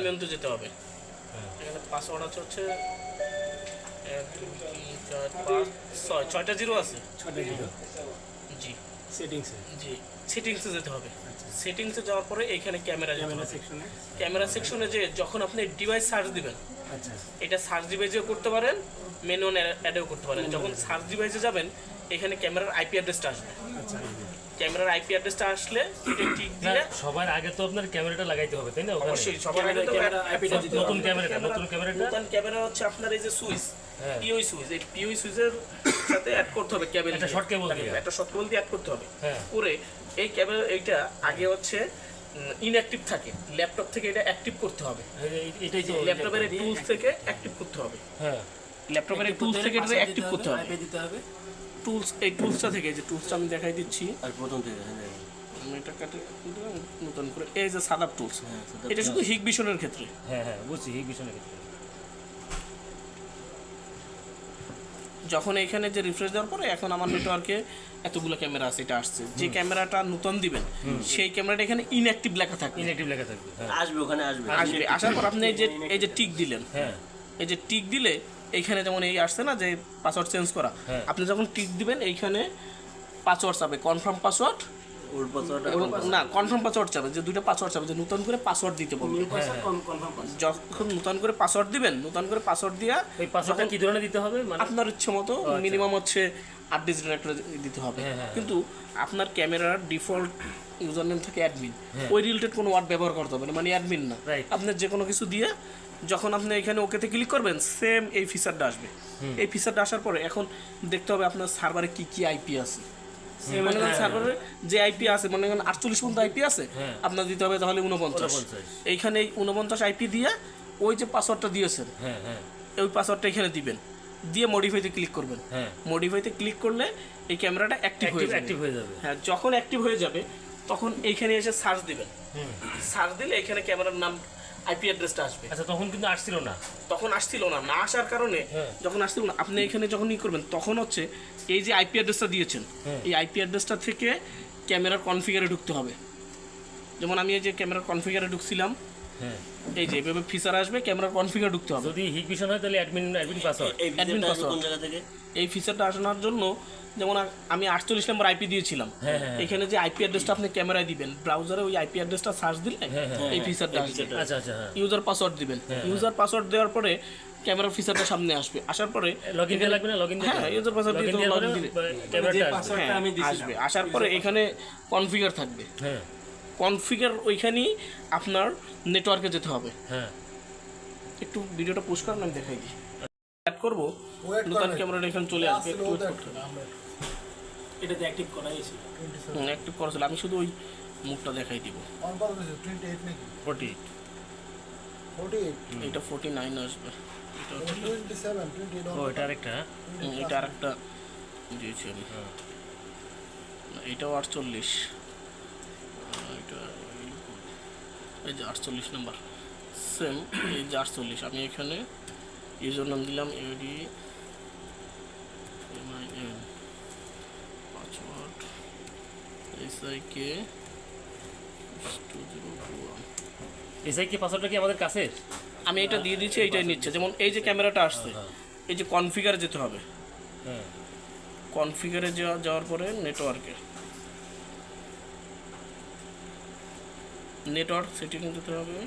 নিয়ন্ত্রণ যেতে হবে। এখানে পাসওয়ার্ড আছে হচ্ছে 1 2 3 4 5 6 ছয়টা জিরো আছে। জি সেটিংসে জি সেটিংসে যেতে হবে। সেটিংসে যাওয়ার পরে এইখানে ক্যামেরা সেকশনে যে যখন আপনি ডিভাইস সার্চ দিবেন, আচ্ছা এটা সার্চ ডিভাইসেও করতে পারেন, মেনু অ্যাডেও করতে পারেন। যখন সার্চ ডিভাইসে যাবেন এখানে ক্যামেরার আইপি অ্যাড্রেসটা আসবে। আচ্ছা ক্যামেরার আইপি অ্যাড্রেসটা আসলে এটা ঠিক দিলে সবার আগে তো আপনার ক্যামেরাটা লাগাইতে হবে, তাই না? অবশ্যই সবার আগে তো আইপিটা দিতে হবে। নতুন ক্যামেরাটা নতুন ক্যামেরা হচ্ছে আপনার এই যে সুইচ, পিওই সুইচ, এই পিওই সুইচের সাথে অ্যাড করতে হবে কেবল, একটা শর্ট কেবল দিয়ে, একটা শর্ট কেবল দিয়ে অ্যাড করতে হবে। হ্যাঁ করে এই কেবল এইটা আগে হচ্ছে ইনঅ্যাক্টিভ থাকে, ল্যাপটপ থেকে এটা অ্যাক্টিভ করতে হবে। এটাই তো ল্যাপটপের টুলস থেকে অ্যাক্টিভ করতে হবে। হ্যাঁ ল্যাপটপের টুলস থেকে এটা অ্যাক্টিভ করতে হবে। আইপি দিতে হবে টুলস, এই টুলসটা থেকে, যে টুলসটা আমি দেখাই দিচ্ছি, আর প্রথম থেকে আমি এটা কাটে নতুন করে এই যে সাদাপ টুলস, এটা শুধু হিগ ভিশনের ক্ষেত্রে। হ্যাঁ হ্যাঁ বুঝছি, এই বিষয়ের ক্ষেত্রে যখন এখানে যে রিফ্রেশ দেওয়ার পরে এখন আমার নেটওয়ার্কে এতগুলো ক্যামেরা আছে, এটা আসছে। যে ক্যামেরাটা নতুন দিবেন সেই ক্যামেরাটা এখানে ইনঅ্যাক্টিভ লেখা থাকবে, ইনঅ্যাক্টিভ লেখা থাকবে। হ্যাঁ আসবে, ওখানে আসবে। আসার পর আপনি এই যে টিক দিলেন, হ্যাঁ এই যে টিক দিলে এইখানে যেমন এই আসছে না যে পাসওয়ার্ড চেঞ্জ করা, আপনি যখন টিক দিবেন এইখানে পাসওয়ার্ড চাবে, কনফার্ম পাসওয়ার্ড ওর পাসওয়ার্ড এবং না কনফার্ম পাসওয়ার্ড চাবে, যে দুইটা পাসওয়ার্ড চাবে, যে নতুন করে পাসওয়ার্ড দিতে বলবে। কনফার্ম পাসওয়ার্ড যখন নতুন করে পাসওয়ার্ড দিবেন, নতুন করে পাসওয়ার্ড দিয়া ওই পাসওয়ার্ডটা কি ধরনের দিতে হবে? মানে আপনার ইচ্ছে মতো মিনিমাম হচ্ছে 8 ডিজিটের একটা দিতে হবে। কিন্তু আপনার ক্যামেরার ডিফল্ট ইউজার নেম থাকে অ্যাডমিন, ওই রিলেটেড কোনো ওয়ার্ড ব্যবহার করতে হবে না, মানে অ্যাডমিন না। Right. আপনার যে কোনো কিছু দিয়ে যখন আপনি এখানে ওকেতে ক্লিক করবেন, সেম এই ফিচারটা আসবে। এই ফিচারটা আসার পরে এখন দেখতে হবে আপনার সার্ভারে কি কি আইপি আছে। মনে করেন সার্ভারে যে আইপি আছে, মনে করেন 48 পর্যন্ত আইপি আছে, আপনার দিতে হবে তাহলে 49। এইখানে এই 49 আইপি দিয়ে ওই যে পাসওয়ার্ডটা দিয়েছেন, হ্যাঁ হ্যাঁ ওই পাসওয়ার্ডটা এখানে দিবেন, দিয়ে মডিফাইতে ক্লিক করবেন। হ্যাঁ মডিফাইতে ক্লিক করলে এই ক্যামেরাটা অ্যাক্টিভ হয়ে যাবে। হ্যাঁ, যখন অ্যাক্টিভ হয়ে যাবে তখন এইখানে এসে সার্চ দিবেন। সার্চ দিলে এখানে ক্যামেরার নাম, আইপি অ্যাড্রেসটা আসবে। আচ্ছা তখন কিন্তু আসছিল না, তখন আসছিল না, না আসার কারণে যখন আসছিল না, আপনি এখানে যখন ই করবেন তখন হচ্ছে এই যে আইপি অ্যাড্রেসটা দিয়েছেন, এই আইপি অ্যাড্রেসটা থেকে ক্যামেরার কনফিগারে ঢুকতে হবে। যেমন আমি এই যে ক্যামেরার কনফিগারে ঢুকছিলাম, হ্যাঁ এই যে এভাবে ফিচার আসবে, ক্যামেরার কনফিগার ঢুকতে হবে। যদি হিগ ভিশন হয় তাহলে অ্যাডমিন পাসওয়ার্ড। অ্যাডমিন পাসওয়ার্ড কোন জায়গা থেকে? এই ফিচারটা আসানোর জন্য যেমন আমি 48 নম্বর আইপি দিয়েছিলাম, এখানে যে আইপি অ্যাড্রেসটা আপনি ক্যামেরায় দিবেন, ব্রাউজারে ওই আইপি অ্যাড্রেসটা সার্চ দিলে এই ফিচারটা আসবে। আচ্ছা আচ্ছা হ্যাঁ ইউজার পাসওয়ার্ড দিবেন, ইউজার পাসওয়ার্ড দেওয়ার পরে ক্যামেরার ফিচারটা সামনে আসবে। আসার পরে লগইন দেওয়া লাগবে না? লগইন হ্যাঁ, ইউজার পাসওয়ার্ড দিয়ে লগইন দিলে ক্যামেরাটা পাসওয়ার্ডটা আমি আসবে। আসার পরে এখানে কনফিগার থাকবে, হ্যাঁ কনফিগার ওইখানেই আপনার নেটওয়ার্কে যেতে হবে। হ্যাঁ একটু ভিডিওটা পুশ করেন, আমি দেখাই দিই। অ্যাড করবো, নতুন ক্যামেরাটা এখানে চলে আসবে। একটু wait করতে হবে। এটাতে অ্যাক্টিভ করাই ছিল। অ্যাক্টিভ করেছিল, আমি শুধু ওই মুখটা দেখাই দিব। 48 এটা 49 আসবে, ও এটা আরেকটা। এটা আরেকটা দিয়েছি আমি। এটাও 48, এটা এই যে 48 নাম্বার, সেম এই যে 48। আমি এখানে ইউজার নাম দিলাম এডি, MIN, পাসওয়ার্ড SIK 2021। এসআই কি পাসওয়ার্ডটা কি আমাদের কাছে? আমি এটা দিয়ে দিচ্ছি, এইটাই নিচ্ছে। যেমন এই যে ক্যামেরাটা আসছে, এই যে কনফিগারে যেতে হবে, হ্যাঁ কনফিগারে যাওয়ার পরে নেটওয়ার্ক সেটিং যেতে হবে।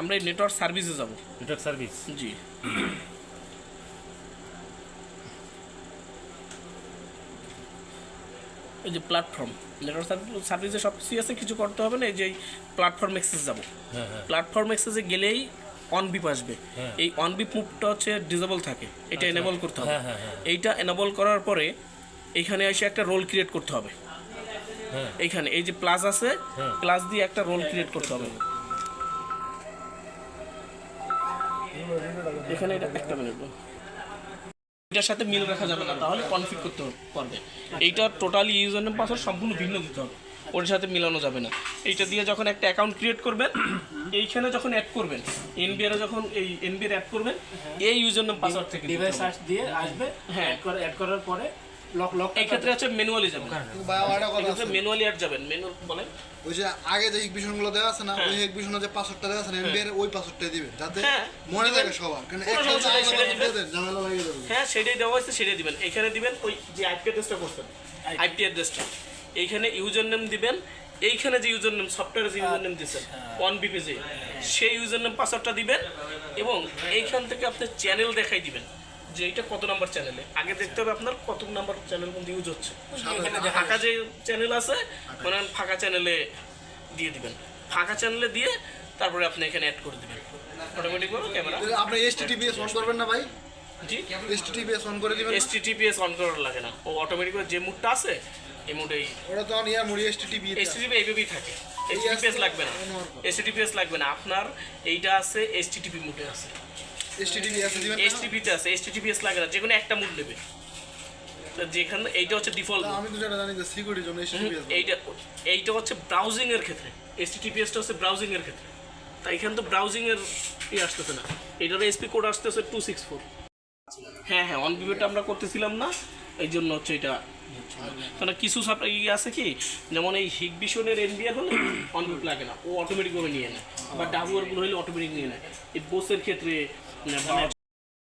আমরা এই নেটওয়ার্ক সার্ভিসে যাব। নেটওয়ার্ক সার্ভিস, জি, এই যে প্ল্যাটফর্ম, নেটওয়ার্ক সার্ভিসে সব কিছু আছে, কিছু করতে হবে না। এই যে প্ল্যাটফর্ম অ্যাক্সেস যাব, হ্যাঁ হ্যাঁ প্ল্যাটফর্ম অ্যাক্সেসে গেলেই অন বিপ আসবে। এই অন বিপ মুভটা হচ্ছে ডিসেবল থাকে, এটা এনেবল করতে হবে। এইটা এনেবল করার পরে এইখানে এসে একটা রোল ক্রিয়েট করতে হবে। এইখানে এই যে প্লাস আছে, প্লাস দিয়ে একটা রোল ক্রিয়েট করতে হবে। এখানে এটা একটা মিনিট, এটার সাথে মিল রাখা যাবে না, তাহলে কনফিগ করতে পারবে। এইটা টোটালি ইউজার নেম পাসওয়ার্ড সম্পূর্ণ ভিন্ন দিতে হবে, ওর সাথে মিলানো যাবে না। এইটা দিয়ে যখন একটা অ্যাকাউন্ট ক্রিয়েট করবেন, এইখানে যখন অ্যাড করবেন, এনবিআর যখন এই এনবিআর অ্যাড করবেন, এই ইউজার নেম পাসওয়ার্ড থেকে ডিভাইস সার্চ দিয়ে আসবে, হ্যাঁ অ্যাড করার পরে লক এই ক্ষেত্রে হচ্ছে ম্যানুয়ালি যাবেন, কিন্তু ভাই আমার একটা এই কথা ক্ষেত্রে আছে, ম্যানুয়ালি আর যাবেন। ম্যানুয়াল বলেন। ওই যে আগে যে ইকুয়েশন গুলো দেওয়া আছে না, ওই ইকুয়েশনে যে পাসওয়ার্ডটা দেওয়া আছে না, এনবিআর ওই পাসওয়ার্ডটাই দিবেন যাতে হ্যাঁ, মনে দিবেন। থাকে সবার, কারণ কোনো একটা সমস্যা নেই, সেটা দিবেন। ঝামেলা লাগে যাবে। হ্যাঁ সেটাই দেওয়া হয়েছে, সেটাই দিবেন। এখানে দিবেন ওই যে আইপি অ্যাড্রেসটা করছেন, আইপি অ্যাড্রেসটা এইখানে ইউজার নেম দিবেন। এইখানে যে ইউজার নেম, সফটওয়্যারে যে ইউজার নেম দিচ্ছেন ওয়ান বিপিজে, সেই ইউজার নেম পাসওয়ার্ডটা দিবেন এবং এইখান থেকে আপনি চ্যানেল দেখাই দিবেন যে এটা কত নাম্বার চ্যানেলে। আগে দেখতে হবে আপনার কত নাম্বার চ্যানেল মধ্যে ইউজ হচ্ছে। ফাঁকা যে চ্যানেল আছে মানে ফাঁকা চ্যানেলে দিয়ে দিবেন, ফাঁকা চ্যানেলে দিয়ে তারপরে আপনি এখানে অ্যাড করে দিবেন অটোমেটিকভাবে ক্যামেরা। তাহলে আপনি HTTPS অন করবেন না ভাই? জি, HTTPS অন করে দিবেন না? HTTPS অন করার লাগে না, ও অটোমেটিকভাবে যে মুডটা আছে এই মুডেই ওটা তো ইয়ার মুড়ি HTTPS HTTP এইভাবেই থাকে। HTTPS লাগবে না, HTTPS লাগবে না আপনার। এইটা আছে HTTP মুডে আছে, HTTPS দিবেন না? HTTP তে আছে, HTTPS লাগে না, যে কোনো একটা মুড নেবে। তো যেখানে এইটা হচ্ছে ডিফল্ট, আমি তো যেটা জানি যে সিকিউরিটির জন্য HTTPS এইটা হচ্ছে ব্রাউজিং এর ক্ষেত্রে, HTTPS টা হচ্ছে ব্রাউজিং এর ক্ষেত্রে। তাই এখানে তো ব্রাউজিং এর আসতেছে না, এটার এসপি কোড আসতেছে 264। হ্যাঁ হ্যাঁ, অন ভিভিওটা আমরা করতেছিলাম না, এই জন্য হচ্ছে এটা। কারণ কিছু আছে কি, যেমন এই হিগবিশনের এনবিআর হলে অন ভিভ লাগে না, ও অটোমেটিকভাবে নিয়ে নেয়, বা ডাবুয়ারগুলো হলে অটোমেটিক নিয়ে নেয়। এই বোসের ক্ষেত্রে